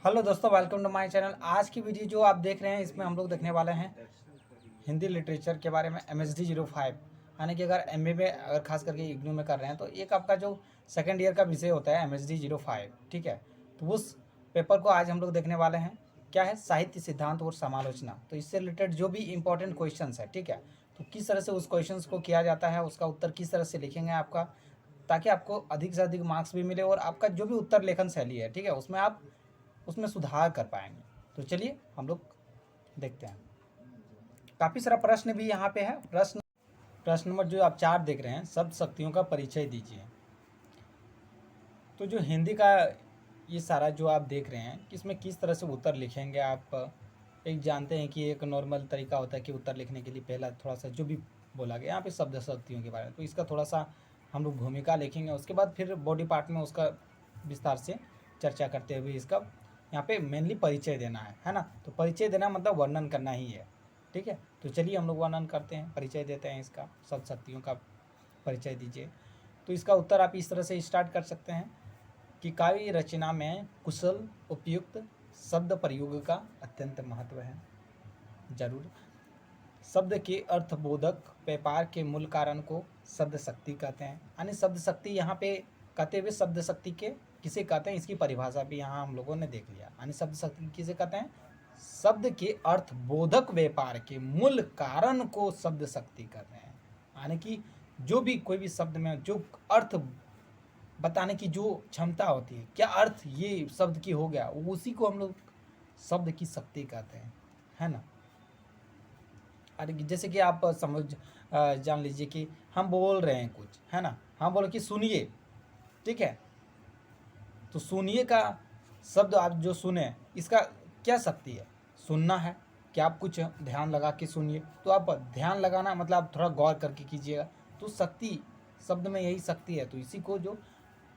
Hello दोस्तों, welcome to my channel. आज की वीडियो जो आप देख रहे हैं इसमें हम लोग देखने वाले हैं हिंदी लिटरेचर के बारे में। MSD 05 यानी कि अगर MA में अगर खास करके इग्नू में कर रहे हैं तो एक आपका जो सेकेंड ईयर का विषय होता है MSD 05, ठीक है। तो उस पेपर को आज हम लोग देखने वाले हैं। क्या है? साहित्य सिद्धांत और समालोचना। तो इससे रिलेटेड जो भी इंपॉर्टेंट क्वेश्चन है, ठीक है, तो किस तरह से उस क्वेश्चन को किया जाता है, उसका उत्तर किस तरह से लिखेंगे आपका, ताकि आपको अधिक से अधिक मार्क्स भी मिले और आपका जो भी उत्तर लेखन शैली है, ठीक है, उसमें आप उसमें सुधार कर पाएंगे। तो चलिए हम लोग देखते हैं। काफ़ी सारा प्रश्न भी यहाँ पे है। प्रश्न नंबर जो आप 4 देख रहे हैं, शब्द शक्तियों का परिचय दीजिए। तो जो हिंदी का ये सारा जो आप देख रहे हैं, इसमें किस तरह से उत्तर लिखेंगे आप। एक जानते हैं कि एक नॉर्मल तरीका होता है कि उत्तर लिखने के लिए पहला थोड़ा सा जो भी बोला गया यहाँ पे शब्द शक्तियों के बारे में, तो इसका थोड़ा सा हम लोग भूमिका लिखेंगे। उसके बाद फिर बॉडी पार्ट में उसका विस्तार से चर्चा करते हुए इसका यहाँ पे मेनली परिचय देना है ना। तो परिचय देना मतलब वर्णन करना ही है, ठीक है। तो चलिए हम लोग वर्णन करते हैं, परिचय देते हैं इसका। शब्द शक्तियों का परिचय दीजिए। तो इसका उत्तर आप इस तरह से स्टार्ट कर सकते हैं कि काव्य रचना में कुशल उपयुक्त शब्द प्रयोग का अत्यंत महत्व है। जरूर। शब्द के अर्थबोधक व्यापार के मूल कारण को शब्द शक्ति कहते हैं। यानी शब्द शक्ति यहाँ पे कहते हुए शब्द शक्ति के किसे कहते हैं, इसकी परिभाषा भी यहाँ हम लोगों ने देख लिया। यानी शब्द शक्ति किसे कहते हैं? शब्द के अर्थबोधक व्यापार के मूल कारण को शब्द शक्ति कहते हैं। यानी कि जो भी कोई भी शब्द में जो अर्थ बताने की जो क्षमता होती है, क्या अर्थ ये शब्द की हो गया, उसी को हम लोग शब्द की शक्ति कहते हैं, है ना। अरे जैसे कि आप समझ जान लीजिए कि हम बोल रहे हैं कुछ, है ना, हम बोलो कि सुनिए, ठीक है। तो सुनिए का शब्द आप जो सुने, इसका क्या शक्ति है? सुनना है कि आप कुछ ध्यान लगा के सुनिए। तो आप ध्यान लगाना मतलब आप थोड़ा गौर करके कीजिएगा। तो शक्ति शब्द में यही शक्ति है। तो इसी को जो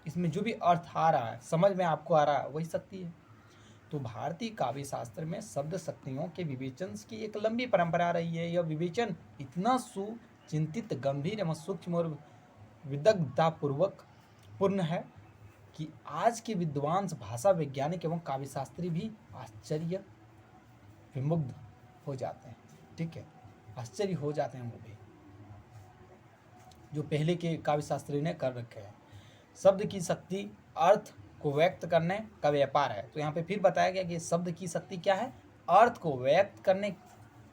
इसमें जो भी अर्थ आ रहा है, समझ में आपको आ रहा है, वही शक्ति है। तो भारतीय काव्य शास्त्र में शब्द शक्तियों के विवेचन की एक लंबी परंपरा रही है। यह विवेचन इतना सुचिंतित, गंभीर एवं सूक्ष्म और विदग्धतापूर्वक पूर्ण है कि आज के विद्वांस, भाषा वैज्ञानिक एवं काव्यशास्त्री भी आश्चर्य विमुग्ध हो जाते हैं, ठीक है, आश्चर्य हो जाते हैं वो भी, जो पहले के काव्यशास्त्री ने कर रखे हैं। शब्द की शक्ति अर्थ को व्यक्त करने का व्यापार है। तो यहाँ पे फिर बताया गया कि शब्द की शक्ति क्या है? अर्थ को व्यक्त करने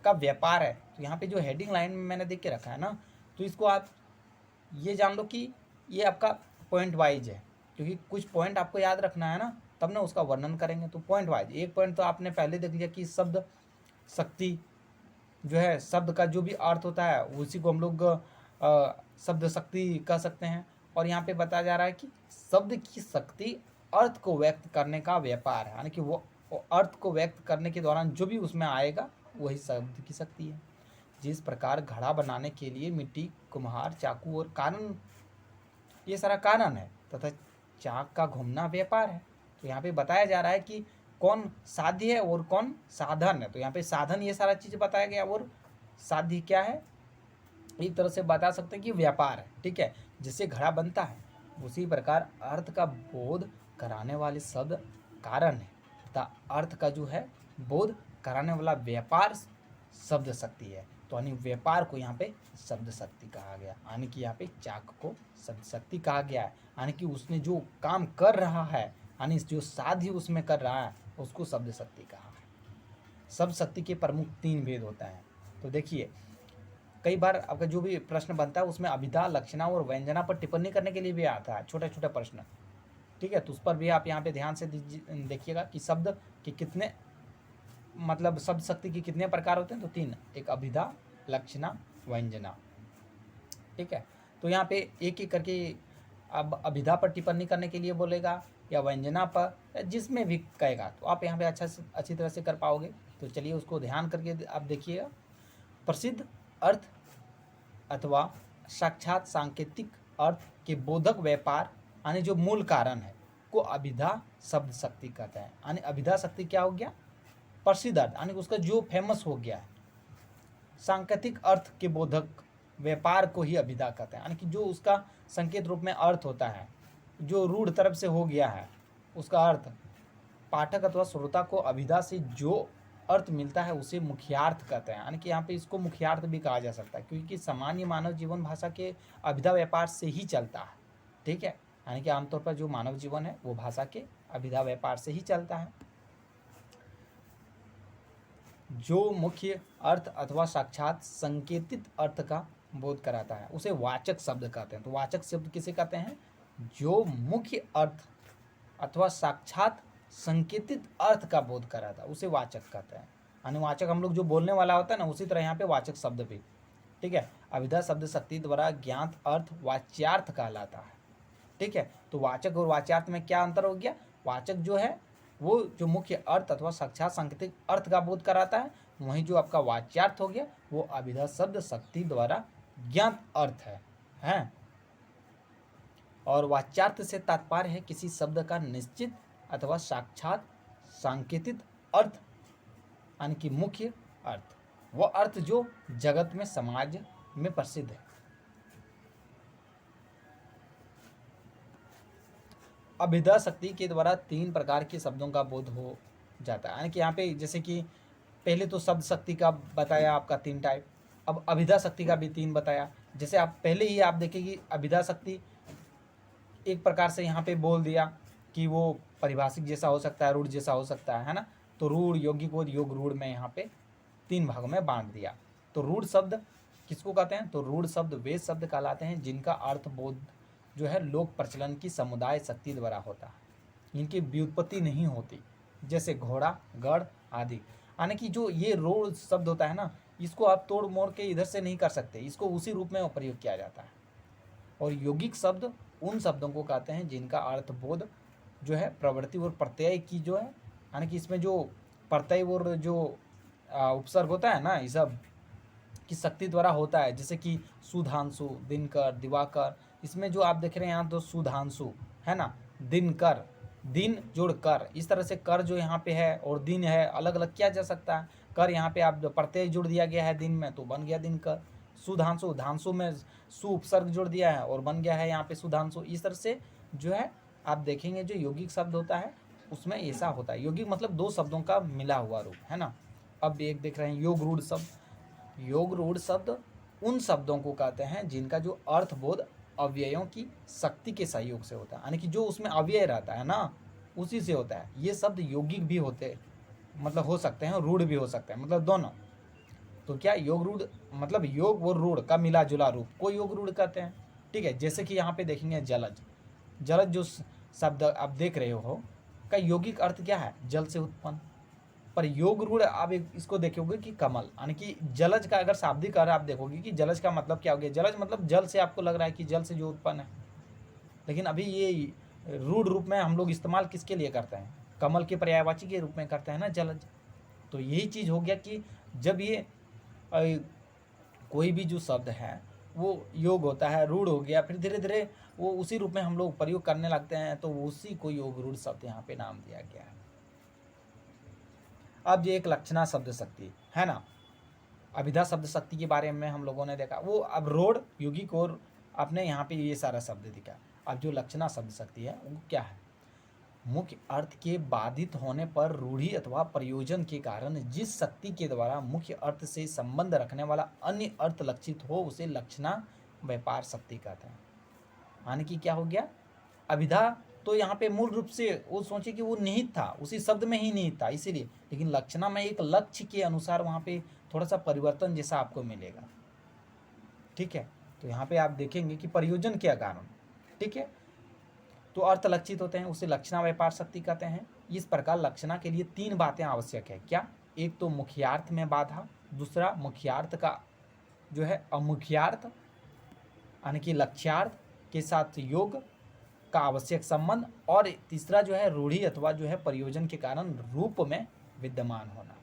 का व्यापार है। तो यहाँ पे जो हेडिंग लाइन में मैंने देख के रखा है ना, तो इसको आप ये जान लो कि ये आपका पॉइंट वाइज है, क्योंकि कुछ पॉइंट आपको याद रखना है ना, तब ना उसका वर्णन करेंगे। तो पॉइंट वाइज एक पॉइंट तो आपने पहले देख लिया कि शब्द शक्ति जो है, शब्द का जो भी अर्थ होता है उसी को हम लोग शब्द शक्ति कह सकते हैं। और यहाँ पे बताया जा रहा है कि शब्द की शक्ति अर्थ को व्यक्त करने का व्यापार है। यानी कि वो अर्थ को व्यक्त करने के दौरान जो भी उसमें आएगा वही शब्द की शक्ति है। जिस प्रकार घड़ा बनाने के लिए मिट्टी, कुम्हार, चाकू और कारण, ये सारा कारण है, तथा चाक का घूमना व्यापार है। तो यहाँ पे बताया जा रहा है कि कौन साध्य है और कौन साधन है। तो यहाँ पे साधन ये सारा चीज़ बताया गया और साध्य क्या है, एक तरह से बता सकते हैं कि व्यापार है, ठीक है, जिससे घड़ा बनता है। उसी प्रकार अर्थ का बोध कराने वाले शब्द कारण है तथा अर्थ का जो है बोध कराने वाला व्यापार शब्द शक्ति है। तो यानी व्यापार को यहाँ पे शब्द शक्ति कहा गया, यानी कि यहाँ पे चाक को शब्द शक्ति कहा गया है। यानी कि उसने जो काम कर रहा है, यानी जो साध्य उसमें कर रहा है, उसको शब्द शक्ति कहा है। शब्द शक्ति के प्रमुख 3 भेद होता है। तो देखिए, कई बार आपका जो भी प्रश्न बनता है उसमें अभिधा, लक्षणा और व्यंजना पर टिप्पणी करने के लिए भी आता है, छोटा छोटा प्रश्न, ठीक है। तो उस पर भी आप यहाँ पे ध्यान से देखिएगा कि शब्द के कितने, मतलब शब्द शक्ति के कितने प्रकार होते हैं। तो 3, एक अभिधा, लक्षणा, व्यंजना, ठीक है। तो यहाँ पे एक एक करके अब अभिधा पर टिप्पणी करने के लिए बोलेगा या व्यंजना पर, या जिसमें भी कहेगा, तो आप यहाँ पे अच्छी तरह से कर पाओगे। तो चलिए उसको ध्यान करके आप देखिएगा। प्रसिद्ध अर्थ अथवा साक्षात सांकेतिक अर्थ के बोधक व्यापार, यानी जो मूल कारण है, को अभिधा शब्द शक्ति कहते हैं। यानी अभिधा शक्ति क्या हो गया? प्रसिद्ध अर्थ, यानी उसका जो फेमस हो गया है। सांकेतिक अर्थ के बोधक व्यापार को ही अभिधा कहते हैं, यानी कि जो उसका संकेत रूप में अर्थ होता है, जो रूढ़ तरफ से हो गया है उसका अर्थ, पाठक अथवा श्रोता को अभिधा से जो अर्थ मिलता है उसे मुख्यार्थ कहते हैं। यानी कि यहाँ पे इसको मुख्यार्थ भी कहा जा सकता है, क्योंकि सामान्य मानव जीवन भाषा के अभिधा व्यापार से ही चलता है। ठीक है, यानी कि आमतौर पर जो मानव जीवन है वो भाषा के अभिधा व्यापार से ही चलता है। जो मुख्य अर्थ अथवा साक्षात संकेतित अर्थ का बोध कराता है उसे वाचक शब्द कहते हैं। तो वाचक शब्द किसे कहते हैं? जो मुख्य अर्थ अथवा साक्षात संकेतित अर्थ का बोध कराता है उसे वाचक कहते हैं। यानी वाचक हम लोग जो बोलने वाला होता है ना, उसी तरह यहाँ पे वाचक शब्द भी। ठीक है, अभिधा शब्द शक्ति द्वारा ज्ञात अर्थ वाच्यार्थ कहलाता है। ठीक है, तो वाचक और वाच्यार्थ में क्या अंतर हो गया? वाचक जो है वो जो मुख्य अर्थ अथवा साक्षात सांकेतिक अर्थ का बोध कराता है, वहीं जो आपका वाच्यार्थ हो गया वो अभिधा शब्द शक्ति द्वारा ज्ञात अर्थ है। और वाच्यार्थ से तात्पर्य है किसी शब्द का निश्चित अथवा साक्षात सांकेतिक अर्थ, यानी कि मुख्य अर्थ, वह अर्थ जो जगत में समाज में प्रसिद्ध है। अभिधा शक्ति के द्वारा 3 प्रकार के शब्दों का बोध हो जाता है। यानी कि यहाँ पे जैसे कि पहले तो शब्द शक्ति का बताया आपका 3 टाइप, अब अभिधा शक्ति का भी 3 बताया। जैसे आप पहले ही आप देखेंगे अभिधा शक्ति एक प्रकार से यहाँ पे बोल दिया कि वो परिभाषिक जैसा हो सकता है, रूढ़ जैसा हो सकता है ना। तो रूढ़, यौगिक और योग रूढ़ में यहाँ पे 3 भागों में बांट दिया। तो रूढ़ शब्द किसको कहते हैं? तो रूढ़ शब्द वे शब्द कहलाते हैं जिनका अर्थ बोध जो है लोक प्रचलन की समुदाय शक्ति द्वारा होता है, इनकी व्युत्पत्ति नहीं होती, जैसे घोड़ा, गढ़ आदि। यानी कि जो ये रूढ़ शब्द होता है ना, इसको आप तोड़ मोड़ के इधर से नहीं कर सकते, इसको उसी रूप में प्रयोग किया जाता है। और यौगिक शब्द उन शब्दों को कहते हैं जिनका अर्थबोध जो है प्रवृत्ति और प्रत्यय की जो है, यानी कि इसमें जो प्रत्यय और जो उपसर्ग होता है ना, ये सब की शक्ति द्वारा होता है। जैसे कि सुधांशु, दिनकर, दिवाकर, इसमें जो आप देख रहे हैं यहाँ तो सुधांशु है ना, दिनकर, दिन जोड़ कर, इस तरह से कर जो यहाँ पे है और दिन है अलग अलग किया जा सकता है। कर यहाँ पे आप प्रत्यय जोड़ दिया गया है दिन में तो बन गया दिनकर। सुधांशु, धांशु में सु उपसर्ग जोड़ दिया है और बन गया है यहाँ पे सुधांशु। इस तरह से जो है आप देखेंगे जो यौगिक शब्द होता है उसमें ऐसा होता है। यौगिक मतलब 2 शब्दों का मिला हुआ रूप है ना। अब एक देख रहे हैं योग रूढ़ शब्द। योग रूढ़ शब्द उन शब्दों को कहते हैं जिनका जो अर्थबोध अव्ययों की शक्ति के सहयोग से होता है, यानी कि जो उसमें अव्यय रहता है ना उसी से होता है। ये शब्द यौगिक भी होते मतलब हो सकते हैं, रूढ़ भी हो सकते हैं, मतलब दोनों। तो क्या योग रूढ़ मतलब योग और रूढ़ का मिला जुला रूप को योग रूढ़ कहते हैं। ठीक है, जैसे कि यहाँ पे देखेंगे जलज। जलज जो शब्द आप देख रहे हो का यौगिक अर्थ क्या है? जल से उत्पन्न। पर योग रूढ़ आप इसको देखोगे कि कमल, यानी कि जलज का अगर शाब्दिक अर्थ आप देखोगे कि जलज का मतलब क्या हो गया। जलज मतलब जल से, आपको लग रहा है कि जल से जो उत्पन्न है, लेकिन अभी ये रूढ़ रूप में हम लोग इस्तेमाल किसके लिए करते हैं? कमल के पर्यायवाची के रूप में करते हैं ना जलज। तो यही चीज़ हो गया कि जब ये कोई भी जो शब्द है वो योग होता है, रूढ़ हो गया, फिर धीरे धीरे वो उसी रूप में हम लोग प्रयोग करने लगते हैं, तो उसी को योग रूढ़ शब्द यहाँ पे नाम दिया गया है। अब ये एक लक्षणा शब्द शक्ति है ना, अभिधा शब्द शक्ति के बारे में हम लोगों ने देखा। वो अब रोड, यौगिक और आपने यहाँ पे ये सारा शब्द दिखा। अब जो लक्षणा शब्द शक्ति है वो क्या है? मुख्य अर्थ के बाधित होने पर रूढ़ि अथवा प्रयोजन के कारण जिस शक्ति के द्वारा मुख्य अर्थ से संबंध रखने वाला अन्य अर्थ लक्षित हो उसे लक्षणा व्यापार शक्ति कहते हैं। यानी कि क्या हो गया? अभिधा तो यहाँ पे मूल रूप से वो सोचे कि वो निहित था, उसी शब्द में ही निहित था इसीलिए, लेकिन लक्षणा में एक लक्ष्य के अनुसार वहाँ पे थोड़ा सा परिवर्तन जैसा आपको मिलेगा। ठीक है, तो यहाँ पे आप देखेंगे कि प्रयोजन के कारण, ठीक है, तो अर्थ लक्षित होते हैं, उसे लक्षणा व्यापार शक्ति कहते हैं। इस प्रकार लक्षणा के लिए 3 बातें आवश्यक है। क्या? एक तो मुख्यार्थ में बाधा, दूसरा मुख्यार्थ का जो है अमुख्यार्थ यानी कि लक्ष्यार्थ के साथ योग का आवश्यक संबंध, और तीसरा जो है रूढ़ि अथवा जो है प्रयोजन के कारण रूप में विद्यमान होना।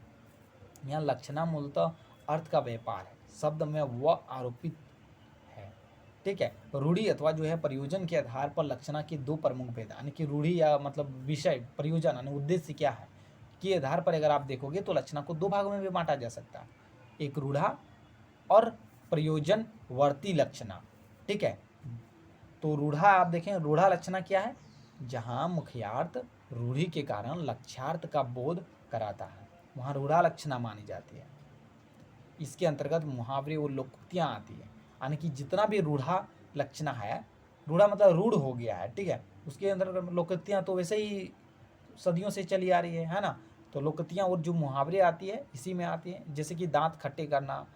यहाँ लक्षणा मूलतः अर्थ का व्यापार है, शब्द में वह आरोपित है। ठीक है, रूढ़ि अथवा जो है प्रयोजन के आधार पर लक्षणा के 2 प्रमुख भेद, यानी कि रूढ़ि या मतलब विषय, प्रयोजन यानी उद्देश्य क्या है के आधार पर अगर आप देखोगे तो लक्षणा को 2 भागों में भी बांटा जा सकता है, एक रूढ़ा और प्रयोजन वर्ती लक्षणा। ठीक है, तो रूढ़ा आप देखें, रूढ़ा लक्षणा क्या है? जहाँ मुख्यार्थ रूढ़ि के कारण लक्ष्यार्थ का बोध कराता है, वहाँ रूढ़ा लक्षणा मानी जाती है। इसके अंतर्गत मुहावरे और लोकोक्तियाँ आती है, यानी कि जितना भी रूढ़ा लक्षणा है, रूढ़ा मतलब रूढ़ हो गया है, ठीक है, उसके अंदर लोकोक्तियाँ तो वैसे ही सदियों से चली आ रही है ना। तो लोकोक्तियाँ और जो मुहावरे आती है इसी में आती है, जैसे कि दांत खट्टे करना,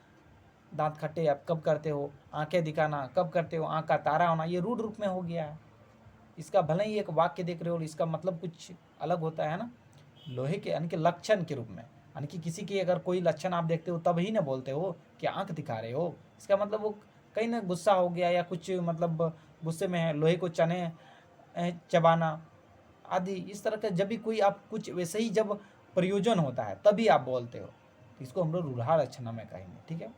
दांत खट्टे आप कब करते हो, आंखें दिखाना कब करते हो, आंख का तारा होना, ये रूढ़ रूप में हो गया है। इसका भले ही एक वाक्य देख रहे हो और इसका मतलब कुछ अलग होता है ना, लोहे के यानी कि लक्षण के रूप में, यानी कि किसी की अगर कोई लक्षण आप देखते हो तब ही ना बोलते हो कि आंख दिखा रहे हो, इसका मतलब वो कहीं ना गुस्सा हो गया या कुछ मतलब गुस्से में है, लोहे को चने चबाना आदि इस तरह का जब भी कोई आप कुछ वैसे ही जब प्रयोजन होता है तभी आप बोलते हो, तो इसको हम लोग रूढ़ा लक्षण में कहेंगे, ठीक है।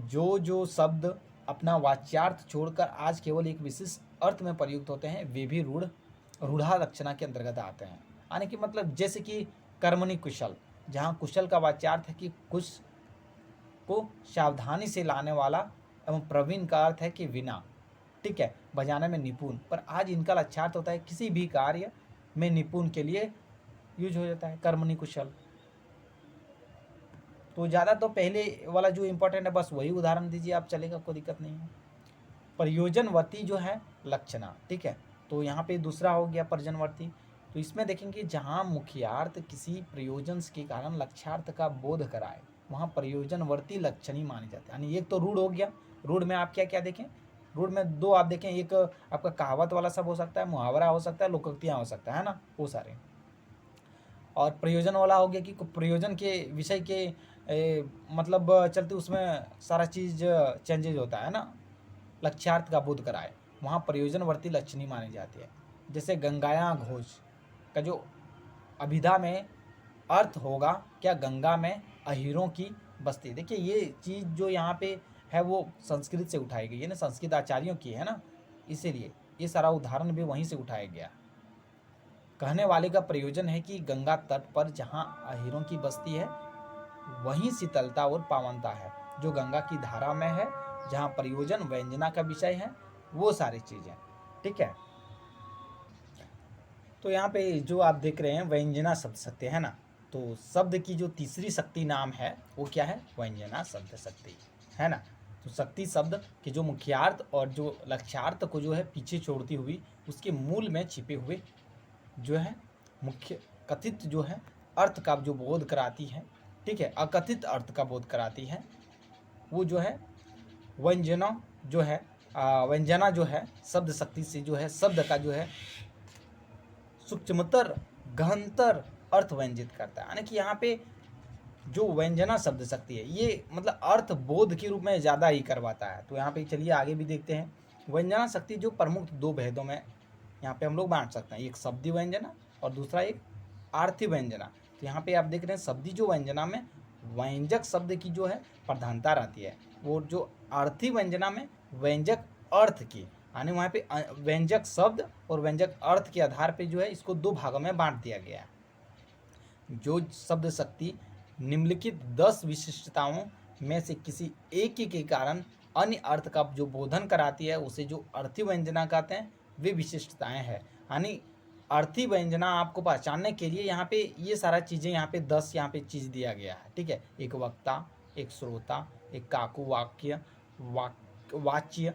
जो शब्द अपना वाच्यार्थ छोड़कर आज केवल एक विशिष्ट अर्थ में प्रयुक्त होते हैं वे भी रूढ़ा लक्षणा के अंतर्गत आते हैं, यानी कि मतलब जैसे कि कर्मणि कुशल, जहाँ कुशल का वाच्यार्थ है कि कुश को सावधानी से लाने वाला, एवं प्रवीण का अर्थ है कि विना, ठीक है, बजाने में निपुण, पर आज इनका लक्ष्यार्थ होता है किसी भी कार्य में निपुण के लिए यूज हो जाता है कर्मणि कुशल। तो ज़्यादा तो पहले वाला जो इम्पोर्टेंट है बस वही उदाहरण दीजिए आप, चलेगा, कोई दिक्कत नहीं है। प्रयोजनवर्ती जो है लक्षणा, ठीक है, तो यहाँ पे दूसरा हो गया प्रयोजनवर्ती। तो इसमें देखेंगे जहाँ मुख्यार्थ किसी प्रयोजन के कारण लक्ष्यार्थ का बोध कराए वहाँ प्रयोजनवर्ती लक्षणी मानी जाती है। यानी एक तो रूढ़ हो गया, रूढ़ में आप क्या क्या देखें, रूढ़ में दो आप देखें, एक आपका कहावत वाला सब हो सकता है, मुहावरा हो सकता है, लोकोक्तियाँ हो सकता है ना, वो सारे। और प्रयोजन वाला हो गया कि प्रयोजन के विषय के मतलब चलते उसमें सारा चीज़ चेंजेज होता है ना, लक्ष्यार्थ का बोध कराए वहाँ प्रयोजनवर्ती लक्षणी मानी जाती है। जैसे गंगाया घोष का जो अभिधा में अर्थ होगा, क्या गंगा में अहीरों की बस्ती, देखिए ये चीज़ जो यहाँ पे है वो संस्कृत से उठाई गई है ना, संस्कृत आचार्यों की है ना, इसीलिए ये सारा उदाहरण भी वहीं से उठाया गया। कहने वाले का प्रयोजन है कि गंगा तट पर जहाँ अहीरों की बस्ती है वहीं शीतलता और पावनता है जो गंगा की धारा में है, जहाँ प्रयोजन व्यंजना का विषय है, वो सारी चीजें, ठीक है। तो यहाँ पे जो आप देख रहे हैं व्यंजना शब्द शक्ति है ना, तो शब्द की जो तीसरी शक्ति नाम है वो क्या है, व्यंजना शब्द शक्ति है ना। तो शक्ति शब्द के जो मुख्यार्थ और जो लक्ष्यार्थ को जो है पीछे छोड़ती हुई उसके मूल में छिपे हुए जो है मुख्य कथित जो है अर्थ का जो बोध कराती है, ठीक है, अकथित अर्थ का बोध कराती है, वो जो है व्यंजना जो है व्यंजना जो है शब्द शक्ति से जो है शब्द का जो है सूक्ष्मतर गहनतर अर्थ व्यंजित करता है। यानी कि यहाँ पे जो व्यंजना शब्द शक्ति है ये मतलब अर्थ बोध के रूप में ज़्यादा ही करवाता है। तो यहाँ पे चलिए आगे भी देखते हैं। व्यंजना शक्ति जो प्रमुख दो भेदों में यहाँ पे हम लोग बांट सकते हैं, एक शब्दी व्यंजना और दूसरा एक आर्थी व्यंजना। तो यहाँ पे आप देख रहे हैं शब्दी जो व्यंजना में व्यंजक शब्द की जो है प्रधानता रहती है, वो जो आर्थी व्यंजना में व्यंजक अर्थ की, यानी वहाँ पे व्यंजक शब्द और व्यंजक अर्थ के आधार पे जो है इसको दो भागों में बांट दिया गया है। जो शब्द शक्ति निम्नलिखित 10 विशिष्टताओं में से किसी एक के कारण अन्य अर्थ का जो बोधन कराती है उसे जो अर्थी व्यंजना कहते हैं, वे विशिष्टताएं हैं। यानी अर्थी व्यंजना आपको पहचानने के लिए यहाँ पे ये सारा चीज़ें यहाँ पे 10 यहाँ पे चीज़ दिया गया है, ठीक है। एक वक्ता, एक श्रोता, एक काकु वाक्य वाच्य,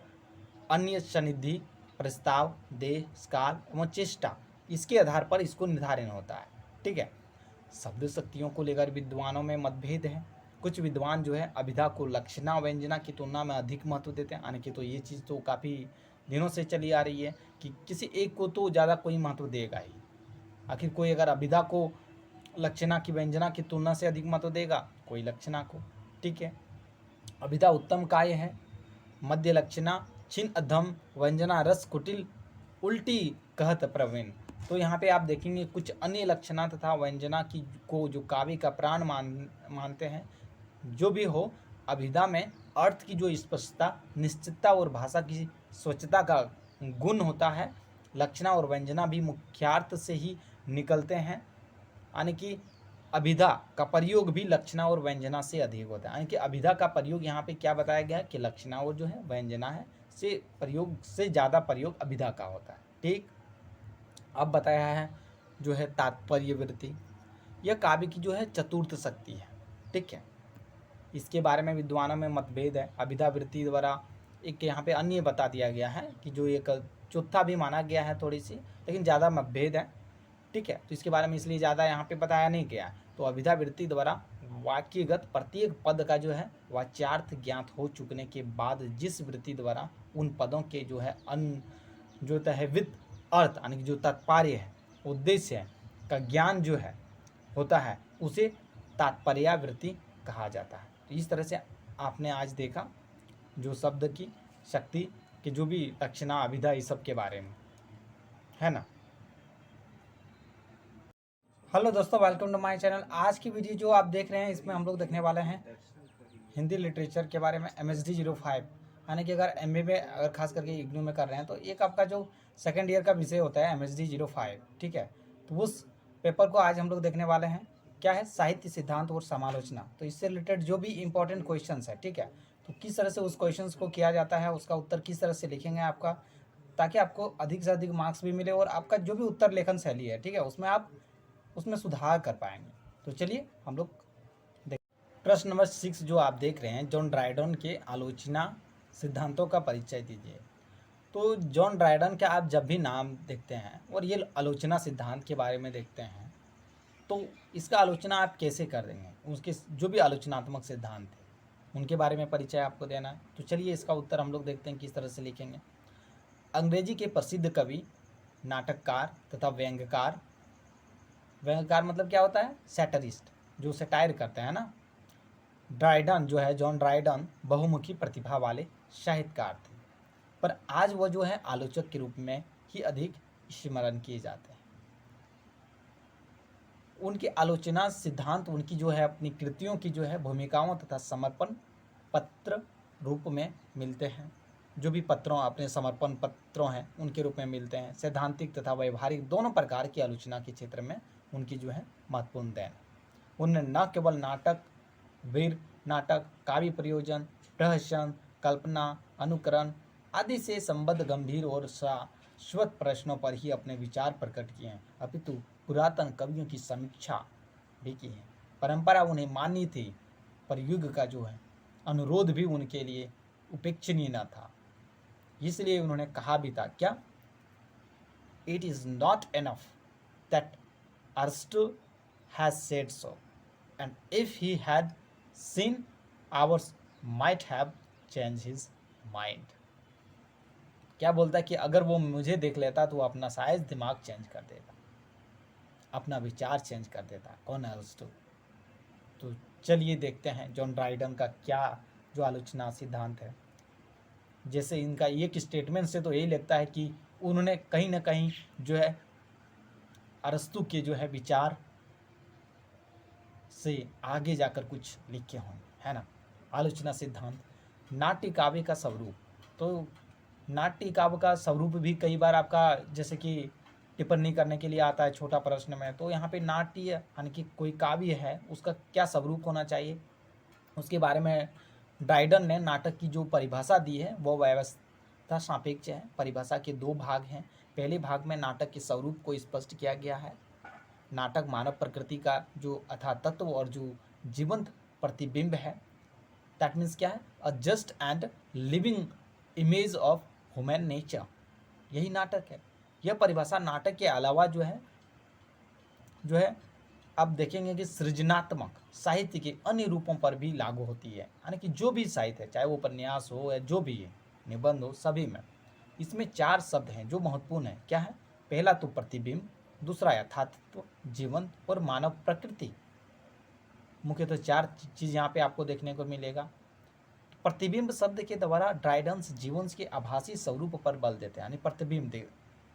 अन्य सन्निधि, प्रस्ताव, देश, काल एवं चेष्टा, इसके आधार पर इसको निर्धारण होता है, ठीक है। शब्द शक्तियों को लेकर विद्वानों में मतभेद है। कुछ विद्वान जो है अभिधा को लक्षणा व्यंजना की तुलना में अधिक महत्व देते हैं, यानी कि तो ये चीज़ तो काफ़ी दिनों से चली आ रही है कि किसी एक को तो ज़्यादा कोई महत्व देगा ही। आखिर कोई अगर अभिधा को लक्षणा की व्यंजना की तुलना से अधिक महत्व देगा, कोई लक्षणा को, ठीक है। अभिधा उत्तम काय है, मध्य लक्षणा छिन्न अधम, व्यंजना रस कुटिल उल्टी कहत प्रवीण। तो यहाँ पे आप देखेंगे कुछ अन्य लक्षणा तथा व्यंजना की को जो काव्य का प्राण मानते हैं। जो भी हो, अभिधा में अर्थ की जो स्पष्टता, निश्चितता और भाषा की स्वच्छता का गुण होता है। लक्षणा और व्यंजना भी मुख्यार्थ से ही निकलते हैं, यानी कि अभिधा का प्रयोग भी लक्षणा और व्यंजना से अधिक होता है। यानी कि अभिधा का प्रयोग यहाँ पे क्या बताया गया है कि लक्षणा और जो है व्यंजना है से प्रयोग से ज़्यादा प्रयोग अभिधा का होता है, ठीक। अब बताया है जो है तात्पर्य वृत्ति, यह काव्य की जो है चतुर्थ शक्ति है। ठीक है, इसके बारे में विद्वानों में मतभेद है। अभिधा वृत्ति द्वारा एक यहाँ पे अन्य बता दिया गया है कि जो एक चौथा भी माना गया है थोड़ी सी, लेकिन ज़्यादा मतभेद है। ठीक है, तो इसके बारे में इसलिए ज़्यादा यहाँ पे बताया नहीं गया। तो अभिधा वृत्ति द्वारा वाक्यगत प्रत्येक पद का जो है वाच्यार्थ ज्ञात हो चुकने के बाद जिस वृत्ति द्वारा उन पदों के जो है जो तहवित अर्थ यानी कि जो तात्पर्य है, उद्देश्य है का ज्ञान जो है होता है, उसे तात्पर्यावृत्ति कहा जाता है। तो इस तरह से आपने आज देखा जो शब्द की शक्ति के जो भी दक्षिणा अभिधा इस सब के बारे में, है ना। हेलो दोस्तों, वेलकम टू माय चैनल। आज की वीडियो जो आप देख रहे हैं इसमें हम लोग देखने वाले हैं हिंदी लिटरेचर के बारे में, MSD 05 यानी कि अगर MA में अगर खास करके इग्नू में कर रहे हैं तो एक आपका जो सेकेंड ईयर का विषय होता है MSD 05। ठीक है, तो उस पेपर को आज हम लोग देखने वाले हैं। क्या है, साहित्य सिद्धांत और समालोचना। तो इससे रिलेटेड जो भी इंपॉर्टेंट क्वेश्चन है, ठीक है, तो किस तरह से उस क्वेश्चन को किया जाता है, उसका उत्तर किस तरह से लिखेंगे आपका, ताकि आपको अधिक से अधिक मार्क्स भी मिले और आपका जो भी उत्तर लेखन शैली है, ठीक है, उसमें आप उसमें सुधार कर पाएंगे। तो चलिए हम लोग देख प्रश्न नंबर 6 जो आप देख रहे हैं, जॉन ड्राइडन के आलोचना सिद्धांतों का परिचय दीजिए। तो जॉन ड्राइडन का आप जब भी नाम देखते हैं और ये आलोचना सिद्धांत के बारे में देखते हैं तो इसका आलोचना आप कैसे कर देंगे, उसके जो भी आलोचनात्मक सिद्धांत है उनके बारे में परिचय आपको देना है। तो चलिए इसका उत्तर हम लोग देखते हैं किस तरह से लिखेंगे। अंग्रेजी के प्रसिद्ध कवि, नाटककार तथा व्यंग्यकार, व्यंग्यकार मतलब क्या होता है, सैटरिस्ट, जो सटायर करते हैं ना। ड्राइडन जो है, जॉन ड्राइडन बहुमुखी प्रतिभा वाले साहित्यकार थे, पर आज वह जो है आलोचक के रूप में ही अधिक स्मरण किए जाते हैं। उनके आलोचना सिद्धांत उनकी जो है अपनी कृतियों की जो है भूमिकाओं तथा समर्पण पत्र रूप में मिलते हैं। जो भी पत्रों अपने समर्पण पत्रों हैं उनके रूप में मिलते हैं। सैद्धांतिक तथा व्यवहारिक दोनों प्रकार की आलोचना के क्षेत्र में उनकी जो है महत्वपूर्ण देन। उन्होंने न केवल नाटक, वीर नाटक, काव्य प्रयोजन, प्रहसन, कल्पना, अनुकरण आदि से संबद्ध गंभीर और शाश्वत प्रश्नों पर ही अपने विचार प्रकट किए हैं, अपितु पुरातन कवियों की समीक्षा भी की है। परंपरा उन्हें मान्य थी, पर युग का जो है अनुरोध भी उनके लिए उपेक्षणीय न था। इसलिए उन्होंने कहा भी था, क्या, it is not enough that Aristo has said so, and if he had seen, ours might have changed his mind. क्या बोलता है कि अगर वो मुझे देख लेता तो अपना शायद दिमाग चेंज कर देता, अपना विचार चेंज कर देता। कौन है अरिस्टो? तो चलिए देखते हैं जॉन ड्राइडन का क्या जो आलोचना सिद्धांत है। जैसे इनका एक स्टेटमेंट से तो यही लगता है कि उन्होंने कहीं ना कहीं जो है अरस्तु के जो है विचार से आगे जाकर कुछ लिखे हों, है ना। आलोचना सिद्धांत, नाट्य काव्य का स्वरूप। तो नाट्य काव्य का स्वरूप भी कई बार आपका जैसे कि टिप्पणी करने के लिए आता है छोटा प्रश्न में। तो यहाँ पे नाट्य यानी कि कोई काव्य है उसका क्या स्वरूप होना चाहिए, उसके बारे में ड्राइडन ने नाटक की जो परिभाषा दी है वो व्यवस्था सापेक्ष है। परिभाषा के दो भाग हैं। पहले भाग में नाटक के स्वरूप को स्पष्ट किया गया है। नाटक मानव प्रकृति का जो अथा तत्व और जो जीवंत प्रतिबिंब है, दैट मीन्स क्या है, अ just and living image of human nature, यही नाटक है। यह परिभाषा नाटक के अलावा जो है अब देखेंगे कि सृजनात्मक साहित्य के अन्य रूपों पर भी लागू होती है। यानी कि जो भी साहित्य है, चाहे वो उपन्यास हो या जो भी है, निबंध हो, सभी में इसमें 4 शब्द हैं जो महत्वपूर्ण है। क्या है, पहला तो प्रतिबिंब, दूसरा यथार्थत्व, जीवन और मानव प्रकृति। मुख्यतः 4 चीज़ यहाँ पे आपको देखने को मिलेगा। प्रतिबिंब शब्द के द्वारा ड्राइडन जीवन के आभासी स्वरूप पर बल देते हैं, यानी प्रतिबिंब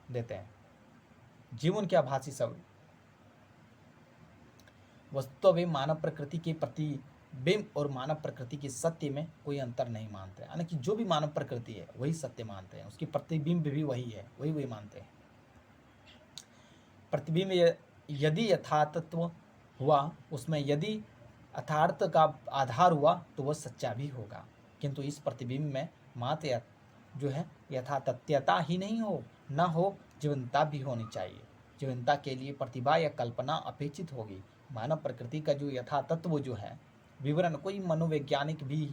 देते हैं जीवन के आभासी स्वरूप। वस्तुतः वे मानव प्रकृति के प्रतिबिंब और मानव प्रकृति के सत्य में कोई अंतर नहीं मानते, यानी कि जो भी मानव प्रकृति है वही सत्य मानते हैं, उसकी प्रतिबिंब भी वही है, वही मानते हैं। प्रतिबिंब यदि यथार्थत्व हुआ, उसमें यदि यथार्थ का आधार हुआ तो वह सच्चा भी होगा, किंतु इस प्रतिबिंब में मात्र जो है यथातथ्यता ही नहीं हो, न हो जीवंतता भी होनी चाहिए। जीवनता के लिए प्रतिभा या कल्पना अपेक्षित होगी। मानव प्रकृति का जो यथातत्व जो है विवरण कोई मनोवैज्ञानिक भी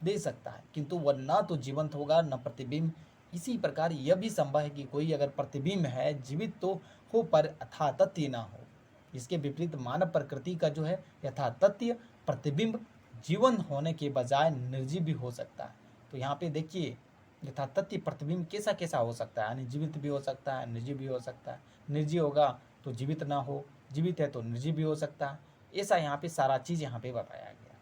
दे सकता है, किंतु वह न तो जीवंत होगा न प्रतिबिंब। इसी प्रकार यह भी संभव है कि कोई अगर प्रतिबिंब है जीवित तो हो पर यथातथ्य न हो। इसके विपरीत मानव प्रकृति का जो है यथातथ्य प्रतिबिंब जीवंत होने के बजाय निर्जीव भी हो सकता है। तो यहाँ पे देखिए यथातथ्य प्रतिबिंब कैसा कैसा हो सकता है, यानी जीवित भी हो सकता है, निर्जीव भी हो सकता है। निर्जीव होगा तो जीवित ना हो, जीवित है तो निर्जीव भी हो सकता है। ऐसा यहाँ पे सारा चीज़ यहाँ पे बताया गया।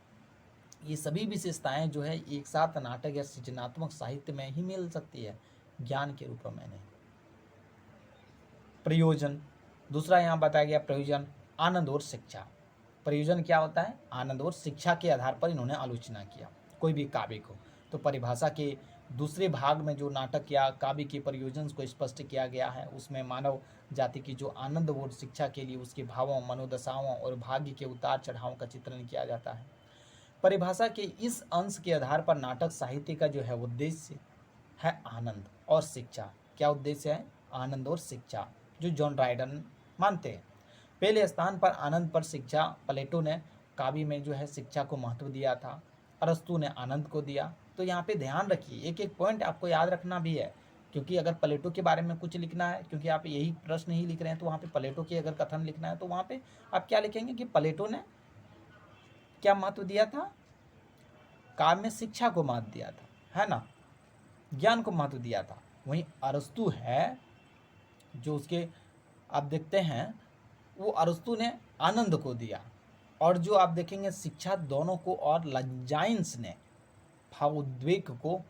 ये सभी विशेषताएं जो है एक साथ नाटक या सृजनात्मक साहित्य में ही मिल सकती है, ज्ञान के रूप में नहीं। प्रयोजन, दूसरा यहाँ बताया गया प्रयोजन, आनंद और शिक्षा। प्रयोजन क्या होता है? आनंद और शिक्षा के आधार पर इन्होंने आलोचना किया कोई भी काव्य को। तो परिभाषा के दूसरे भाग में जो नाटक या काव्य के प्रयोजन को स्पष्ट किया गया है, उसमें मानव जाति की जो आनंद और शिक्षा के लिए उसके भावों, मनोदशाओं और भाग्य के उतार चढ़ावों का चित्रण किया जाता है। परिभाषा के इस अंश के आधार पर नाटक साहित्य का जो है उद्देश्य है आनंद और शिक्षा। क्या उद्देश्य है? आनंद और शिक्षा, जो जॉन ड्राइडन मानते हैं। पहले स्थान पर आनंद पर शिक्षा, प्लेटो ने काव्य में जो है शिक्षा को महत्व दिया था, अरस्तु ने आनंद को दिया। तो यहाँ पे ध्यान रखिए, एक एक पॉइंट आपको याद रखना भी है, क्योंकि अगर प्लेटो के बारे में कुछ लिखना है, क्योंकि आप यही प्रश्न ही लिख रहे हैं, तो वहाँ पे प्लेटो की अगर कथन लिखना है तो वहाँ पे आप क्या लिखेंगे कि प्लेटो ने क्या महत्व दिया था? काव्य में शिक्षा को महत्व दिया था, है ना, ज्ञान को महत्व दिया था। वहीं अरस्तु है जो उसके आप देखते हैं, वो अरस्तु ने आनंद को दिया। और जो आप देखेंगे शिक्षा दोनों को, और लजाइंस ने भावोद्वेग को,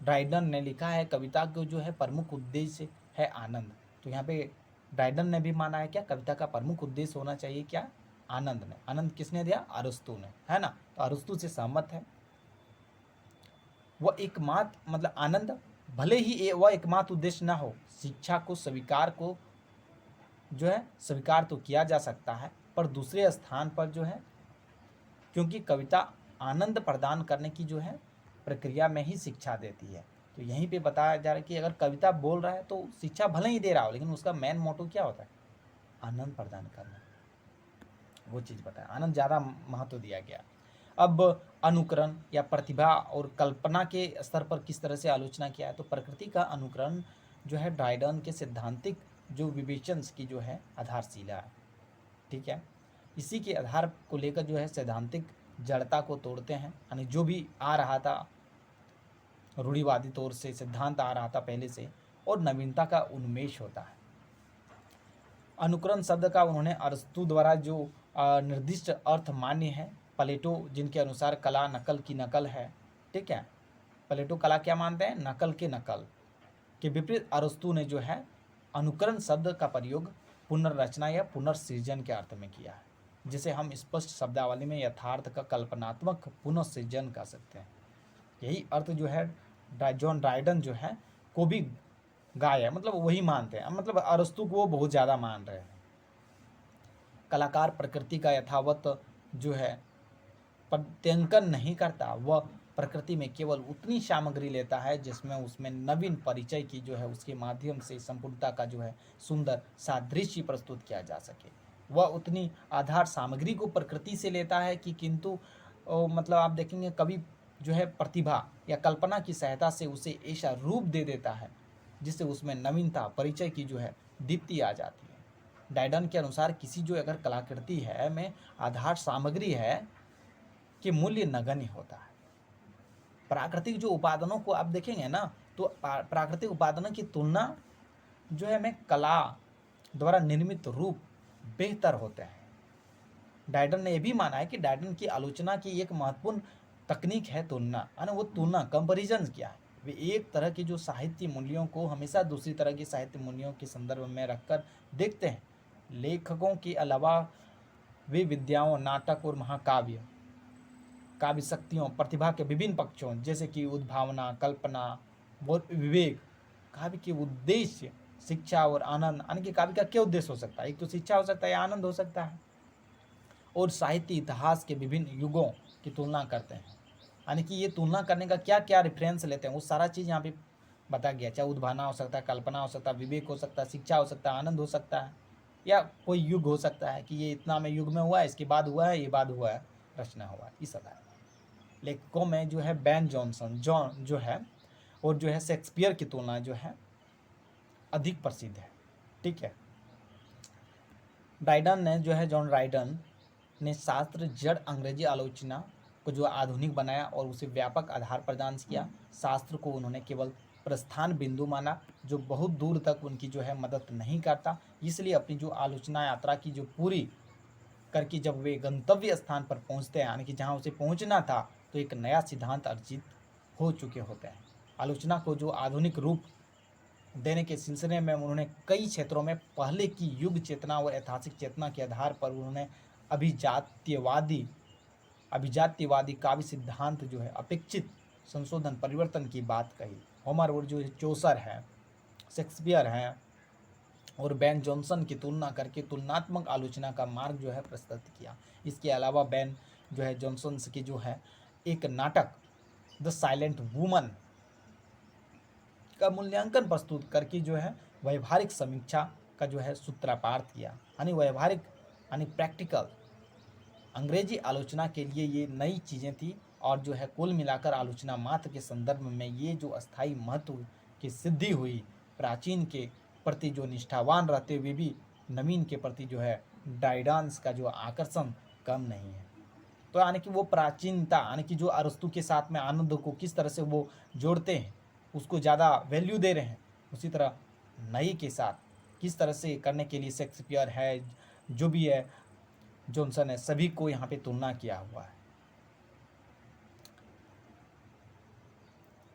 ड्राइडन ने लिखा है कविता को जो है प्रमुख उद्देश्य है आनंद। तो यहाँ पे ड्राइडन ने भी माना है क्या कविता का प्रमुख उद्देश्य होना चाहिए क्या? आनंद ने। आनंद किसने दिया? अरस्तु ने, है ना। तो अरस्तु से सहमत है। वह एकमात्र मतलब आनंद भले ही वह एकमात्र उद्देश्य ना हो, शिक्षा को स्वीकार को जो है स्वीकार तो किया जा सकता है, पर दूसरे स्थान पर जो है, क्योंकि कविता आनंद प्रदान करने की जो है प्रक्रिया में ही शिक्षा देती है। तो यहीं पे बताया जा रहा है कि अगर कविता बोल रहा है तो शिक्षा भले ही दे रहा हो, लेकिन उसका मेन मोटो क्या होता है? आनंद प्रदान करना, वो चीज़ बताया। आनंद ज़्यादा महत्व दिया गया। अब अनुकरण या प्रतिभा और कल्पना के स्तर पर किस तरह से आलोचना किया है? तो प्रकृति का अनुकरण जो है ड्राइडन के सैद्धांतिक जो विवेचन की जो है आधारशिला है, ठीक है। इसी के आधार को लेकर जो है सैद्धांतिक जड़ता को तोड़ते हैं, यानी जो भी आ रहा था रूढ़िवादी तौर से सिद्धांत आ रहा था पहले से, और नवीनता का उन्मेष होता है। अनुकरण शब्द का उन्होंने अरस्तु द्वारा जो निर्दिष्ट अर्थ मान्य है, प्लेटो जिनके अनुसार कला नकल की नकल है, ठीक है। प्लेटो कला क्या मानते हैं? नकल के विपरीत अरस्तु ने जो है अनुकरण शब्द का प्रयोग पुनर्रचना या पुनर्सृजन के अर्थ में किया है, जिसे हम स्पष्ट शब्दावली में यथार्थ का कल्पनात्मक पुनर्सृजन कर सकते हैं। यही अर्थ जो है जॉन ड्राइडन जो है को भी गाय है, मतलब वही मानते हैं, मतलब अरस्तु को वो बहुत ज़्यादा मान रहे हैं। कलाकार प्रकृति का यथावत जो है प्रत्यंकन नहीं करता, वह प्रकृति में केवल उतनी सामग्री लेता है जिसमें उसमें नवीन परिचय की जो है उसके माध्यम से संपूर्णता का जो है सुंदर सादृश्य प्रस्तुत किया जा सके। वह उतनी आधार सामग्री को प्रकृति से लेता है कि किंतु मतलब आप देखेंगे कवि जो है प्रतिभा या कल्पना की सहायता से उसे ऐसा रूप दे देता है जिससे उसमें नवीनता परिचय की जो है दीप्ति आ जाती है। ड्राइडन के अनुसार किसी जो अगर कलाकृति है में आधार सामग्री है कि मूल्य नगण्य होता है। प्राकृतिक जो उपादानों को आप देखेंगे ना, तो प्राकृतिक उपादानों की तुलना जो है में कला द्वारा निर्मित रूप बेहतर होते हैं। ड्राइडन ने यह भी माना है कि ड्राइडन की आलोचना की एक महत्वपूर्ण तकनीक है तुलना, यानी वो तुलना कंपैरिजन क्या है? वे एक तरह के जो साहित्य मूल्यों को हमेशा दूसरी तरह के साहित्य मूल्यों के संदर्भ में रखकर देखते हैं। लेखकों के अलावा वे विद्याओं, नाटक और महाकाव्य काव्य शक्तियों, प्रतिभा के विभिन्न पक्षों जैसे कि उद्भावना, कल्पना, विवेक, काव्य के उद्देश्य शिक्षा और आनंद, यानी कि काव्य का क्या उद्देश्य हो सकता है? एक तो शिक्षा हो सकता है या आनंद हो सकता है, और साहित्य इतिहास के विभिन्न युगों की तुलना करते हैं। यानी कि ये तुलना करने का क्या क्या रेफरेंस लेते हैं वो सारा चीज़ यहाँ पे बताया गया, चाहे उद्भावना हो सकता है, कल्पना हो सकता है, विवेक हो सकता है, शिक्षा हो सकता है, आनंद हो सकता है, या कोई युग हो सकता है कि ये इतना में युग में हुआ है, इसके बाद हुआ है, ये बाद हुआ है, रचना हुआ है, ये सब है। लेखकों में जो है बेन जॉनसन जॉन जो है और जो है शेक्सपियर की तुलना जो है अधिक प्रसिद्ध है। ठीक है। ड्राइडन ने जो है जॉन ड्राइडन ने शास्त्र जड़ अंग्रेजी आलोचना को जो आधुनिक बनाया और उसे व्यापक आधार प्रदान किया। शास्त्र को उन्होंने केवल प्रस्थान बिंदु माना जो बहुत दूर तक उनकी जो है मदद नहीं करता, इसलिए अपनी जो आलोचना यात्रा की जो पूरी करके जब वे गंतव्य स्थान पर पहुंचते हैं, यानी कि जहां उसे पहुंचना था, तो एक नया सिद्धांत अर्जित हो चुके होते हैं। आलोचना को जो आधुनिक रूप देने के सिलसिले में उन्होंने कई क्षेत्रों में पहले की युग चेतना और ऐतिहासिक चेतना के आधार पर उन्होंने अभिजात्यवादी काव्य सिद्धांत जो है अपेक्षित संशोधन परिवर्तन की बात कही। होमर और जो चौसर है, शेक्सपियर है और बेन जॉनसन की तुलना करके तुलनात्मक आलोचना का मार्ग जो है प्रस्तुत किया। इसके अलावा बेन जो है जॉनसन की जो है एक नाटक द साइलेंट वुमन का मूल्यांकन प्रस्तुत करके जो है व्यवहारिक समीक्षा का जो है सूत्रपात किया, यानी व्यवहारिक यानी प्रैक्टिकल अंग्रेजी आलोचना के लिए ये नई चीज़ें थी। और जो है कुल मिलाकर आलोचना मात्र के संदर्भ में ये जो अस्थायी महत्व की सिद्धि हुई, प्राचीन के प्रति जो निष्ठावान रहते हुए भी नवीन के प्रति जो है ड्राइडन का जो आकर्षण कम नहीं है। तो यानी कि वो प्राचीनता, यानी कि जो अरस्तु के साथ में आनंद को किस तरह से वो जोड़ते हैं, उसको ज़्यादा वैल्यू दे रहे हैं, उसी तरह नई के साथ किस तरह से करने के लिए शेक्सपियर है, जो भी है जॉनसन है, सभी को यहाँ पे तुलना किया हुआ है।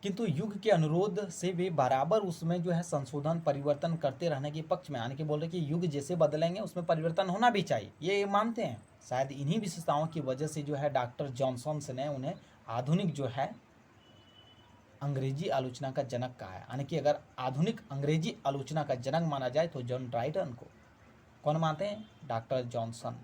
किंतु युग के अनुरोध से वे बराबर उसमें जो है संशोधन परिवर्तन करते रहने के पक्ष में, यानी कि बोल रहे कि युग जैसे बदलेंगे उसमें परिवर्तन होना भी चाहिए, ये मानते हैं। शायद इन्हीं विशेषताओं की वजह से जो है डॉक्टर जॉनसन ने उन्हें आधुनिक जो है अंग्रेजी आलोचना का जनक कहा है। यानी कि अगर आधुनिक अंग्रेजी आलोचना का जनक माना जाए तो जॉन ड्राइडन को कौन मानते हैं? Doctor Johnson.